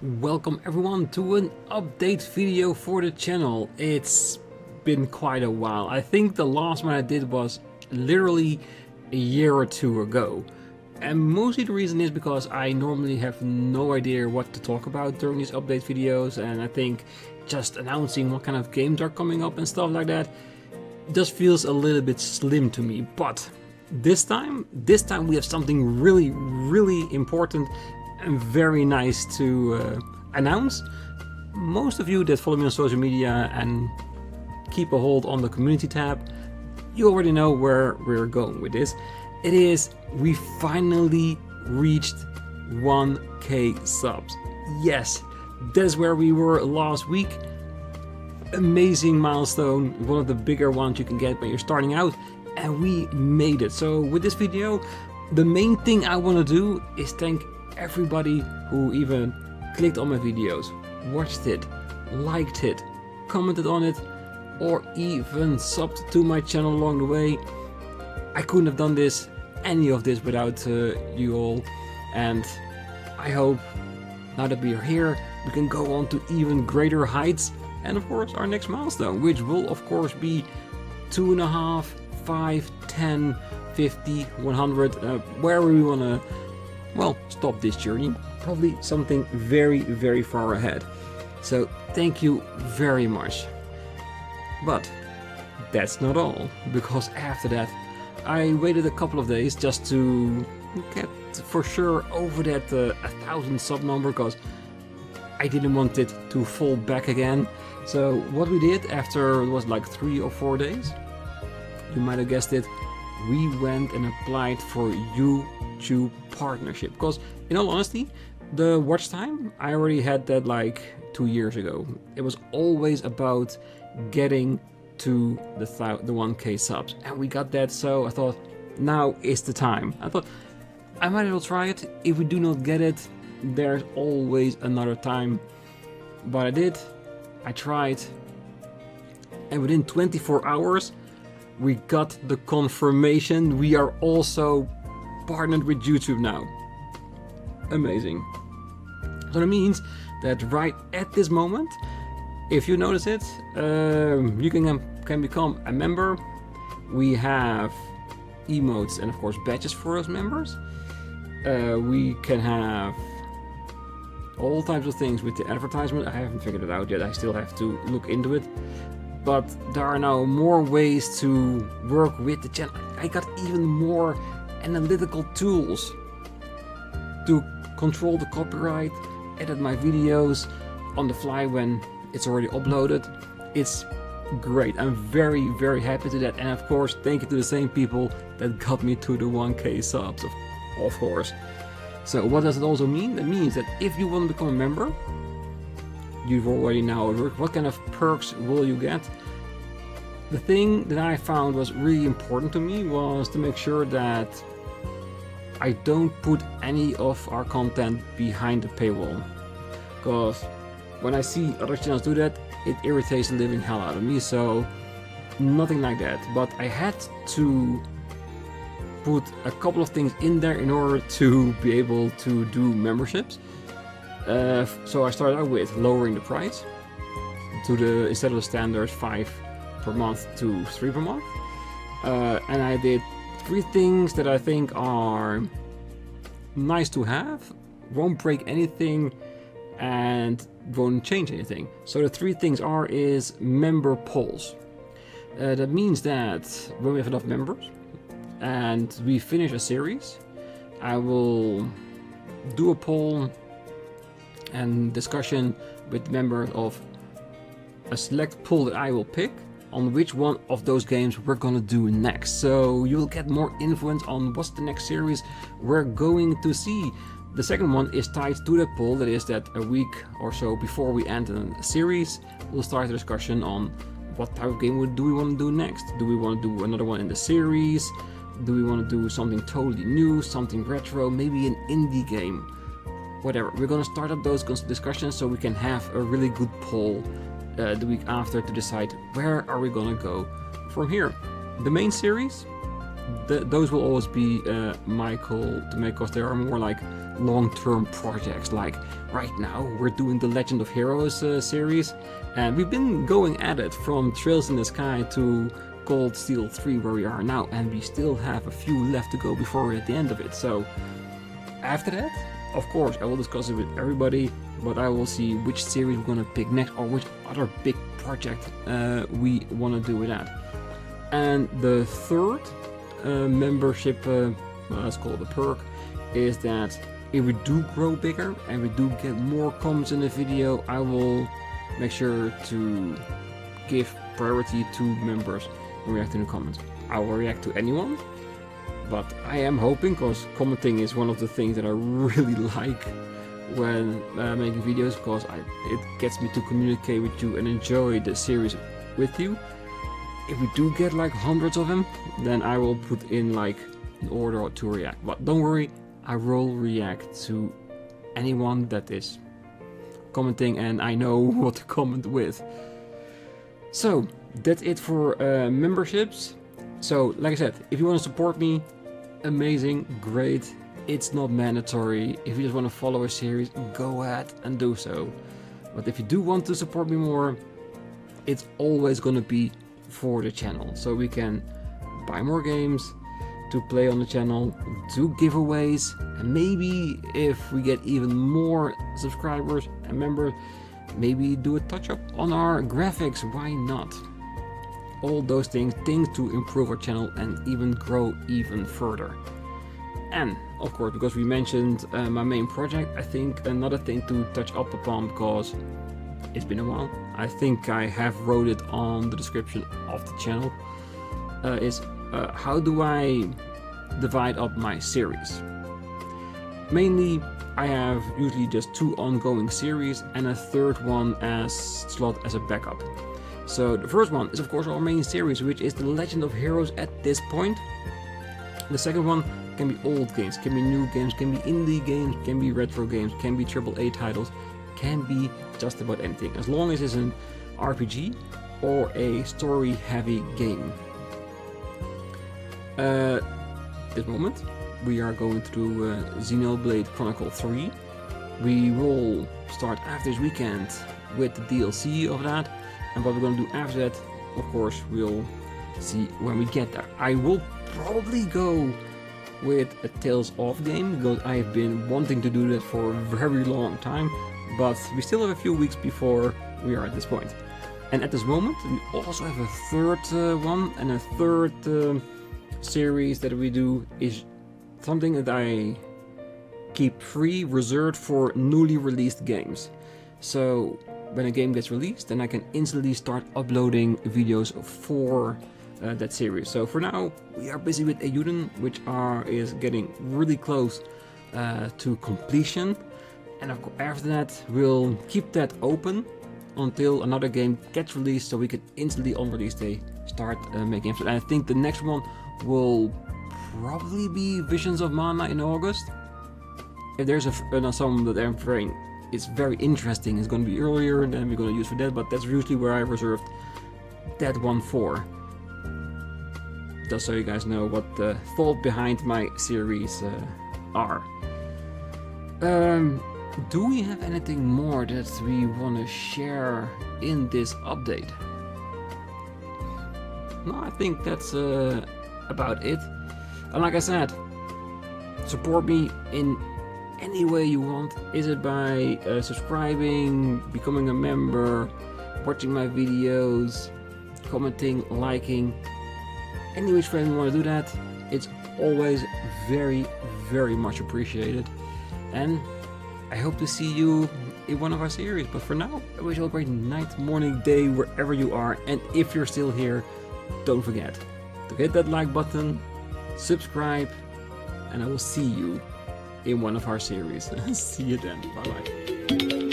Welcome everyone to an update video for the channel. It's been quite a while. I think the last one I did was literally a year or two ago. And mostly the reason is because I normally have no idea what to talk about during these update videos, and I think just announcing what kind of games are coming up and stuff like that just feels a little bit slim to me. But this time we have something really important and very nice to announce. Most of you that follow me on social media and keep a hold on the community tab, you already know where we're going with this. It is, we finally reached 1k subs. Yes, that's where we were last week. Amazing milestone, one of the bigger ones you can get when you're starting out, and we made it. So with this video, the main thing I want to do is thank everybody who even clicked on my videos, watched it, liked it, commented on it, or even subbed to my channel along the way. I couldn't have done any of this without you all, and I hope now that we are here we can go on to even greater heights, and of course our next milestone, which will of course be 2.5, 5, 10, 50, 100, wherever we want to stop this journey. Probably something very far ahead. So thank you very much. But that's not all, because after that I waited a couple of days just to get for sure over that 1,000 sub number, because I didn't want it to fall back again. So what we did after, it was like 3 or 4 days, you might have guessed it, we went and applied for YouTube partnership. Because in all honesty, the watch time, I already had that like 2 years ago. It was always about getting to the 1k subs, and we got that. So I thought, now is the time. I thought I might as well try it. If we do not get it, there's always another time. But I did, I tried, and within 24 hours we got the confirmation we are also partnered with YouTube now. Amazing. So that means that right at this moment, if you notice it, you can become a member. We have emotes and of course badges for us members. We can have all types of things with the advertisement. I haven't figured it out yet, I still have to look into it. But there are now more ways to work with the channel. I got even more analytical tools to control the copyright, edit my videos on the fly when it's already uploaded. It's great. I'm very happy to that. And of course, thank you to the same people that got me to the 1k subs, of course. So what does it also mean? That means that if you want to become a member, you've already now worked. What kind of perks will you get? The thing that I found was really important to me was to make sure that I don't put any of our content behind the paywall. Because when I see other channels do that, it irritates the living hell out of me. So nothing like that. But I had to put a couple of things in there in order to be able to do memberships. So I started out with lowering the price to instead of the standard 5 per month to 3 per month. And I did 3 things that I think are nice to have, won't break anything, and won't change anything. So the 3 things is member polls. That means that when we have enough members and we finish a series, I will do a poll and discussion with members of a select pool that I will pick on which one of those games we're gonna do next. So you'll get more influence on what's the next series we're going to see. The second one is tied to that poll. That is that a week or so before we end a series, we'll start a discussion on what type of game do we want to do next. Do we want to do another one in the series? Do we want to do something totally new, something retro, maybe an indie game? Whatever. We're gonna start up those discussions so we can have a really good poll the week after to decide where are we gonna go from here. The main series, those will always be my call to make, because they are more like long-term projects. Like right now we're doing the Legend of Heroes series, and we've been going at it from Trails in the Sky to Cold Steel 3 where we are now, and we still have a few left to go before we're at the end of it. So after that, of course, I will discuss it with everybody, but I will see which series we're gonna pick next, or which other big project we want to do with that. And the third membership, let's call it a perk, is that if we do grow bigger and we do get more comments in the video, I will make sure to give priority to members when reacting to comments. I will react to anyone, but I am hoping, because commenting is one of the things that I really like when making videos, because it gets me to communicate with you and enjoy the series with you. If we do get like hundreds of them, then I will put in like an order to react. But don't worry, I will react to anyone that is commenting and I know what to comment with. So that's it for memberships. So like I said, if you want to support me, amazing, great. It's not mandatory. If you just want to follow a series, go ahead and do so. But if you do want to support me more, it's always going to be for the channel, so we can buy more games to play on the channel, do giveaways, and maybe if we get even more subscribers and members, maybe do a touch-up on our graphics. Why not? All those things to improve our channel and even grow even further. And of course, because we mentioned my main project, I think another thing to touch up upon, because it's been a while, I think I have wrote it on the description of the channel, is how do I divide up my series. Mainly I have usually just 2 ongoing series and a third one as slot as a backup. So the first one is of course our main series, which is the Legend of Heroes at this point. The second one can be old games, can be new games, can be indie games, can be retro games, can be AAA titles, can be just about anything, as long as it's an RPG or a story heavy game. This moment we are going through Xenoblade Chronicle 3. We will start after this weekend with the DLC of that, and what we're going to do after that, of course, we'll see when we get there. I will probably go with a Tales of game, because I've been wanting to do that for a very long time, but we still have a few weeks before we are at this point. And at this moment we also have a third one, and a third series that we do is something that I keep free, reserved for newly released games. So when a game gets released, then I can instantly start uploading videos for that series. So for now we are busy with Eiyuden, which is getting really close to completion, and of course after that we'll keep that open until another game gets released, so we can instantly on release day start making episodes. And I think the next one will probably be Visions of Mana in August. If there's some that I'm very, it's very interesting, it's going to be earlier, and then we're going to use for that, but that's usually where I reserved that one for. Just so you guys know what the thought behind my series are. Do we have anything more that we want to share in this update? No, I think that's about it. And like I said, support me in any way you want. Is it by subscribing, becoming a member, watching my videos, commenting, liking, any which way you want to do that, it's always very, very much appreciated. And I hope to see you in one of our series. But for now, I wish you a great night, morning, day, wherever you are. And if you're still here, don't forget to hit that like button, subscribe, and I will see you in one of our series. See you then. Bye bye.